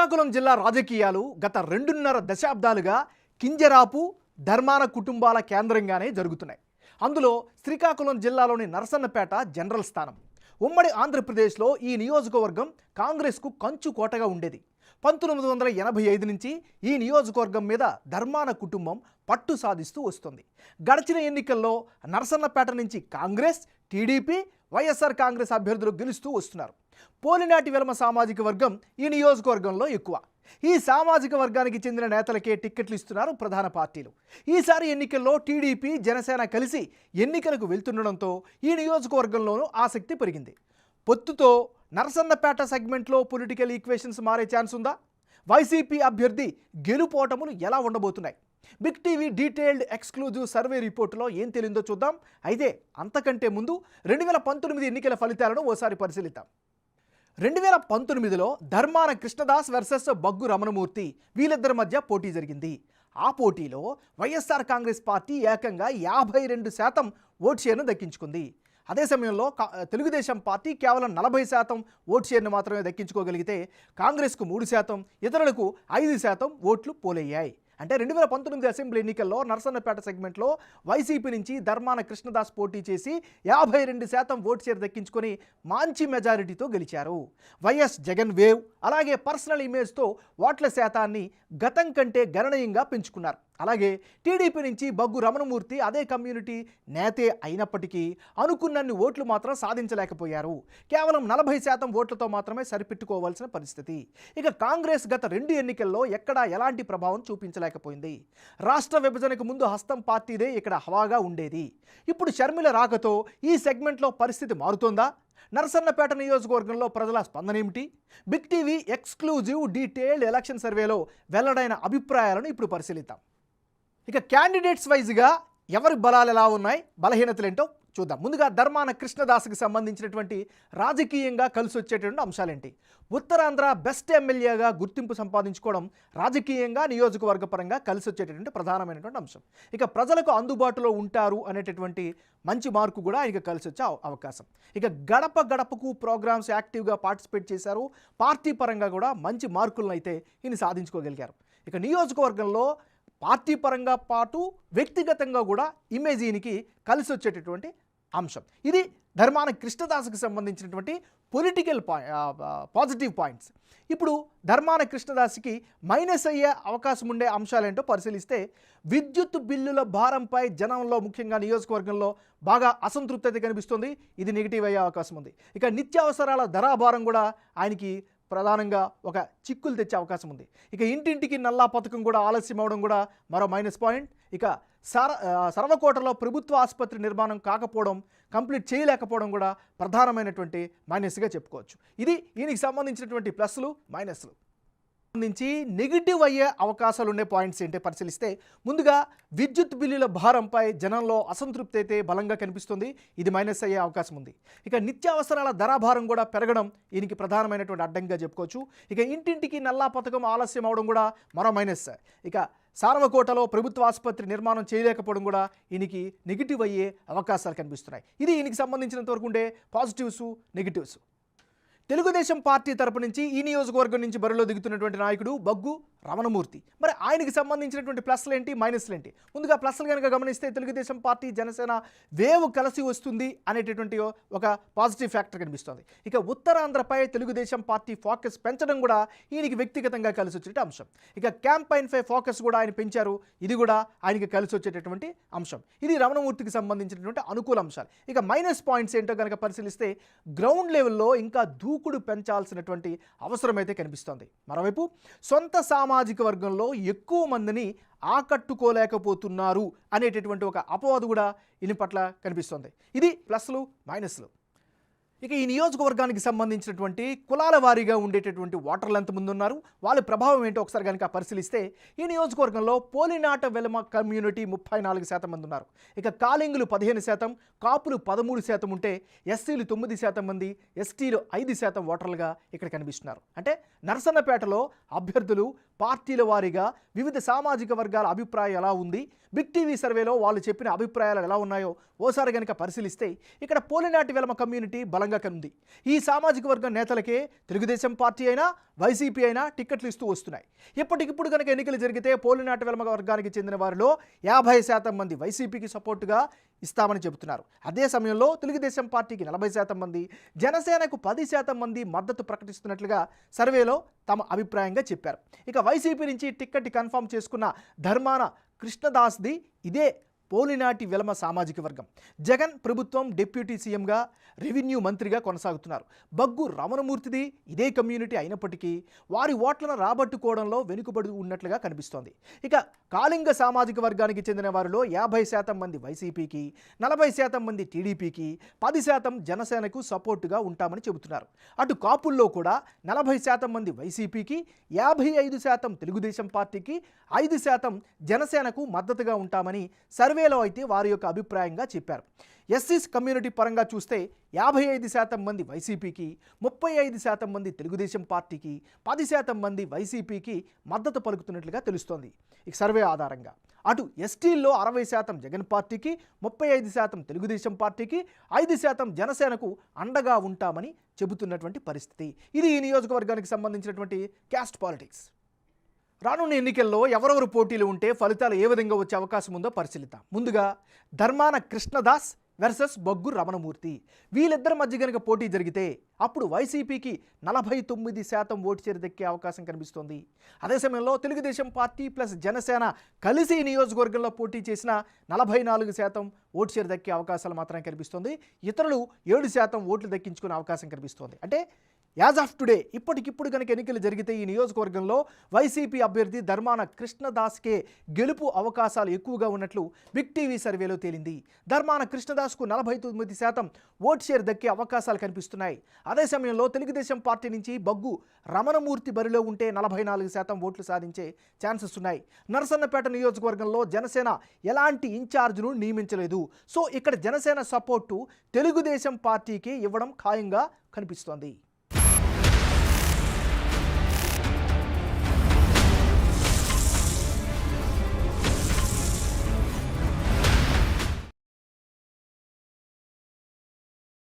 శ్రీకాకుళం జిల్లా రాజకీయాలు గత 2.5 దశాబ్దాలుగా కింజరాపు ధర్మాన కుటుంబాల కేంద్రంగానే జరుగుతున్నాయి. అందులో శ్రీకాకుళం జిల్లాలోని నరసన్నపేట జనరల్ స్థానం. ఉమ్మడి ఆంధ్రప్రదేశ్లో ఈ నియోజకవర్గం కాంగ్రెస్కు కంచు కోటగా ఉండేది. 1985 నుంచి ఈ నియోజకవర్గం మీద ధర్మాన కుటుంబం పట్టు సాధిస్తూ వస్తుంది. గడిచిన ఎన్నికల్లో నరసన్నపేట నుంచి కాంగ్రెస్, టీడీపీ, వైఎస్ఆర్ కాంగ్రెస్ అభ్యర్థులు గెలుస్తూ వస్తున్నారు. పోలినాటి వెలమ సామాజిక వర్గం ఈ నియోజకవర్గంలో ఎక్కువ. ఈ సామాజిక వర్గానికి చెందిన నేతలకే టిక్కెట్లు ఇస్తున్నారు ప్రధాన పార్టీలు. ఈసారి ఎన్నికల్లో టీడీపీ, జనసేన కలిసి ఎన్నికలకు వెళ్తుండడంతో ఈ నియోజకవర్గంలోనూ ఆసక్తి పెరిగింది. పొత్తుతో నరసన్నపేట సెగ్మెంట్లో పొలిటికల్ ఈక్వేషన్స్ మారే ఛాన్స్ ఉందా? వైసీపీ అభ్యర్థి గెలుపోటములు ఎలా ఉండబోతున్నాయి? Big TV detailed exclusive survey రిపోర్టులో ఏం తెలిందో చూద్దాం. అయితే అంతకంటే ముందు 2019 ఎన్నికల ఫలితాలను ఓసారి పరిశీలిద్దాం. 2019లో ధర్మాన కృష్ణదాస్ వర్సెస్ బగ్గు రమణమూర్తి వీళ్ళిద్దరి మధ్య పోటీ జరిగింది. ఆ పోటీలో వైఎస్ఆర్ కాంగ్రెస్ పార్టీ ఏకంగా 52% ఓటు షేర్ను దక్కించుకుంది. అదే సమయంలో తెలుగుదేశం పార్టీ కేవలం 40% ఓటు షేర్ను మాత్రమే దక్కించుకోగలిగితే కాంగ్రెస్కు 3%, ఇతరులకు 5% ఓట్లు పోలయ్యాయి. అంటే 2019 అసెంబ్లీ ఎన్నికల్లో నరసన్నపేట సెగ్మెంట్లో వైసీపీ నుంచి ధర్మాన కృష్ణదాస్ పోటీ చేసి 52% ఓటు షేర్ దక్కించుకొని మంచి మెజారిటీతో గెలిచారు. వైఎస్ జగన్ వేవ్ అలాగే పర్సనల్ ఇమేజ్తో ఓట్ల శాతాన్ని గతం కంటే గణనీయంగా పెంచుకున్నారు. అలాగే టీడీపీ నుంచి బగ్గు రమణమూర్తి అదే కమ్యూనిటీ నేతే అయినప్పటికీ అనుకున్నన్ని ఓట్లు మాత్రం సాధించలేకపోయారు. కేవలం 40% ఓట్లతో మాత్రమే సరిపెట్టుకోవాల్సిన పరిస్థితి. ఇక కాంగ్రెస్ గత 2 ఎన్నికల్లో ఎక్కడా ఎలాంటి ప్రభావం చూపించలేకపోయింది. రాష్ట్ర విభజనకు ముందు హస్తం పార్టీదే ఇక్కడ హవాగా ఉండేది. ఇప్పుడు షర్మిల రాకతో ఈ సెగ్మెంట్లో పరిస్థితి మారుతోందా? నరసన్నపేట నియోజకవర్గంలో ప్రజల స్పందన ఏమిటి? Big TV exclusive detailed election సర్వేలో వెల్లడైన అభిప్రాయాలను ఇప్పుడు పరిశీలిద్దాం. ఇక క్యాండిడేట్స్ వైజ్గా ఎవరి బలాలు ఎలా ఉన్నాయి, బలహీనతలు ఏంటో చూద్దాం. ముందుగా ధర్మాన కృష్ణదాస్కి సంబంధించినటువంటి రాజకీయంగా కలిసి వచ్చేటువంటి అంశాలేంటి? ఉత్తరాంధ్ర బెస్ట్ ఎమ్మెల్యేగా గుర్తింపు సంపాదించుకోవడం రాజకీయంగా నియోజకవర్గపరంగా కలిసి వచ్చేటటువంటి ప్రధానమైనటువంటి అంశం. ఇక ప్రజలకు అందుబాటులో ఉంటారు అనేటటువంటి మంచి మార్కు కూడా ఆయనకి కలిసి వచ్చే అవకాశం. ఇక గడప గడపకు ప్రోగ్రామ్స్ యాక్టివ్గా పార్టిసిపేట్ చేశారు. పార్టీ పరంగా కూడా మంచి మార్కులను అయితే ఈయన సాధించుకోగలిగారు. ఇక నియోజకవర్గంలో పార్టీ పరంగా పాటు వ్యక్తిగతంగా కూడా ఇమేజ్ ఈయనకి కలిసి వచ్చేటటువంటి అంశం. ఇది ధర్మాన కృష్ణదాస్కి సంబంధించినటువంటి పొలిటికల్ పాజిటివ్ పాయింట్స్. ఇప్పుడు ధర్మాన కృష్ణదాస్కి మైనస్ అయ్యే అవకాశం ఉండే అంశాలేంటో పరిశీలిస్తే, విద్యుత్ బిల్లుల భారంపై జనంలో ముఖ్యంగా నియోజకవర్గంలో బాగా అసంతృప్తి కనిపిస్తుంది. ఇది నెగిటివ్ అయ్యే అవకాశం ఉంది. ఇక నిత్యావసరాల ధరాభారం కూడా ఆయనకి ప్రధానంగా ఒక చిక్కులు తెచ్చే అవకాశం ఉంది. ఇక ఇంటింటికి నల్లా పథకం కూడా ఆలస్యం అవడం కూడా మరో మైనస్ పాయింట్. ఇక సర్వకోటలో ప్రభుత్వ ఆసుపత్రి నిర్మాణం కాకపోవడం, కంప్లీట్ చేయలేకపోవడం కూడా ప్రధానమైనటువంటి మైనస్గా చెప్పుకోవచ్చు. ఇది దీనికి సంబంధించినటువంటి ప్లస్లు, మైనస్లు. సంబంధించి నెగిటివ్ అయ్యే అవకాశాలు ఉండే పాయింట్స్ ఏంటో పరిశీలిస్తే, ముందుగా విద్యుత్ బిల్లుల భారంపై జనంలో అసంతృప్తి అయితే బలంగా కనిపిస్తుంది. ఇది మైనస్ అయ్యే అవకాశం ఉంది. ఇక నిత్యావసరాల ధరాభారం కూడా పెరగడం దీనికి ప్రధానమైనటువంటి అడ్డంగా చెప్పుకోవచ్చు. ఇక ఇంటింటికి నల్లా పథకం ఆలస్యం అవడం కూడా మరో మైనస్. ఇక సార్వకోటలో ప్రభుత్వ ఆసుపత్రి నిర్మాణం చేయలేకపోవడం కూడా ఈయనకి నెగిటివ్ అయ్యే అవకాశాలు కనిపిస్తున్నాయి. ఇది ఈయనకి సంబంధించినంత వరకు ఉండే పాజిటివ్స్, నెగిటివ్స్. తెలుగుదేశం పార్టీ తరపు నుంచి ఈ నియోజకవర్గం నుంచి బరిలో దిగుతున్నటువంటి నాయకుడు బగ్గు రమణమూర్తి. మరి ఆయనకి సంబంధించినటువంటి ప్లస్లు ఏంటి, మైనస్లు ఏంటి? ముందుగా ప్లస్లు కనుక గమనిస్తే, తెలుగుదేశం పార్టీ, జనసేన వేవ్ కలిసి వస్తుంది అనేటటువంటి ఒక పాజిటివ్ ఫ్యాక్టర్ కనిపిస్తుంది. ఇక ఉత్తరాంధ్రపై తెలుగుదేశం పార్టీ ఫోకస్ పెంచడం కూడా ఈయనకి వ్యక్తిగతంగా కలిసి వచ్చే అంశం. ఇక క్యాంపైన్పై ఫోకస్ కూడా ఆయన పెంచారు. ఇది కూడా ఆయనకి కలిసి వచ్చేటటువంటి అంశం. ఇది రమణమూర్తికి సంబంధించినటువంటి అనుకూల అంశాలు. ఇక మైనస్ పాయింట్స్ ఏంటో కనుక పరిశీలిస్తే, గ్రౌండ్ లెవెల్లో ఇంకా దూకుడు పెంచాల్సినటువంటి అవసరం అయితే కనిపిస్తోంది. మరోవైపు సొంత సామాజిక వర్గంలో ఎక్కువ మందిని ఆకట్టుకోలేకపోతున్నారు అనేటటువంటి ఒక అపవాదు కూడా ఈయన పట్ల కనిపిస్తోంది. ఇది ప్లస్లు, మైనస్లు. ఇక ఈ నియోజకవర్గానికి సంబంధించినటువంటి కులాల వారీగా ఉండేటటువంటి ఓటర్లు ఎంతమంది ఉన్నారు, వాళ్ళ ప్రభావం ఏంటో ఒకసారి కనుక పరిశీలిస్తే, ఈ నియోజకవర్గంలో పోలినాట వెలమ కమ్యూనిటీ 34% మంది ఉన్నారు. ఇక కాలింగులు 15%, కాపులు 13% ఉంటే ఎస్సీలు 9% మంది, ఎస్టీలు 5% ఓటర్లుగా ఇక్కడ కనిపిస్తున్నారు. అంటే నరసన్నపేటలో అభ్యర్థులు పార్టీల వారీగా వివిధ సామాజిక వర్గాల అభిప్రాయం ఎలా ఉంది, బిగ్ టీవీ సర్వేలో వాళ్ళు చెప్పిన అభిప్రాయాలు ఎలా ఉన్నాయో ఓసారి కనుక పరిశీలిస్తే ఇక్కడ పోలినాటి వెలమ కమ్యూనిటీ బలంగా కనుంది. ఈ సామాజిక వర్గం నేతలకే తెలుగుదేశం పార్టీ అయినా వైసీపీ అయినా టిక్కెట్లు ఇస్తూ వస్తున్నాయి. ఇప్పటికిప్పుడు కనుక ఎన్నికలు జరిగితే పోలినాటి వెలమ వర్గానికి చెందిన వారిలో 50% మంది వైసీపీకి సపోర్టుగా ఇస్తామని చెబుతున్నారు. అదే సమయంలో తెలుగుదేశం పార్టీకి 40% మంది, జనసేనకు 10% మంది మద్దతు ప్రకటిస్తున్నట్లుగా సర్వేలో తమ అభిప్రాయంగా చెప్పారు. ఇక వైసీపీ నుంచి టిక్కెట్ కన్ఫర్మ్ చేసుకున్న ధర్మాన కృష్ణదాస్ది ఇదే పోలినాటి వెలమ సామాజిక వర్గం. జగన్ ప్రభుత్వం డిప్యూటీ సీఎంగా రెవెన్యూ మంత్రిగా కొనసాగుతున్నారు. బగ్గు రమణమూర్తిది ఇదే కమ్యూనిటీ అయినప్పటికీ వారి ఓట్లను రాబట్టుకోవడంలో వెనుకబడి ఉన్నట్లుగా కనిపిస్తోంది. ఇక కాళింగ సామాజిక వర్గానికి చెందిన వారిలో 50% మంది వైసీపీకి, 40% మంది టీడీపీకి, 10% జనసేనకు సపోర్టుగా ఉంటామని చెబుతున్నారు. అటు కాపుల్లో కూడా 40% మంది వైసీపీకి, 55% తెలుగుదేశం పార్టీకి, 5% జనసేనకు మద్దతుగా ఉంటామని సర్వేలో అయితే వారి యొక్క అభిప్రాయంగా చెప్పారు. ఎస్సీస్ కమ్యూనిటీ పరంగా చూస్తే 55% మంది వైసీపీకి, 35% మంది తెలుగుదేశం పార్టీకి, 10% మంది వైసీపీకి మద్దతు పలుకుతున్నట్లుగా తెలుస్తోంది ఈ సర్వే ఆధారంగా. అటు ఎస్టీల్లో 60% జగన్ పార్టీకి, 35% తెలుగుదేశం పార్టీకి, 5% జనసేనకు అండగా ఉంటామని చెబుతున్నటువంటి పరిస్థితి. ఇది ఈ నియోజకవర్గానికి సంబంధించినటువంటి క్యాస్ట్ పాలిటిక్స్. రానున్న ఎన్నికల్లో ఎవరెవరు పోటీలు ఉంటే ఫలితాలు ఏ విధంగా వచ్చే అవకాశం ఉందో పరిశీలిద్దాం. ముందుగా ధర్మాన కృష్ణదాస్ వర్సెస్ బగ్గు రమణమూర్తి. వీళ్ళిద్దరి మధ్య కనుక పోటీ జరిగితే అప్పుడు వైసీపీకి 49% ఓటు షేర్ దక్కే అవకాశం కనిపిస్తోంది. అదే సమయంలో తెలుగుదేశం పార్టీ ప్లస్ జనసేన కలిసి ఈ నియోజకవర్గంలో పోటీ చేసిన 44% ఓటు షేర్ దక్కే అవకాశాలు మాత్రమే కనిపిస్తోంది. ఇతరులు 7% ఓట్లు దక్కించుకునే అవకాశం కనిపిస్తోంది. అంటే యాజ్ ఆఫ్ టుడే ఇప్పటికిప్పుడు కనుక ఎన్నికలు జరిగితే ఈ నియోజకవర్గంలో వైసీపీ అభ్యర్థి ధర్మాన కృష్ణదాస్కే గెలుపు అవకాశాలు ఎక్కువగా ఉన్నట్లు బిగ్ టీవీ సర్వేలో తేలింది. ధర్మాన కృష్ణదాస్కు 49% ఓటు షేర్ దక్కే అవకాశాలు కనిపిస్తున్నాయి. అదే సమయంలో తెలుగుదేశం పార్టీ నుంచి బగ్గు రమణమూర్తి బరిలో ఉంటే 44% ఓట్లు సాధించే ఛాన్సెస్ ఉన్నాయి. నరసన్నపేట నియోజకవర్గంలో జనసేన ఎలాంటి ఇన్ఛార్జ్ను నియమించలేదు. సో ఇక్కడ జనసేన సపోర్టు తెలుగుదేశం పార్టీకి ఇవ్వడం ఖాయంగా కనిపిస్తోంది.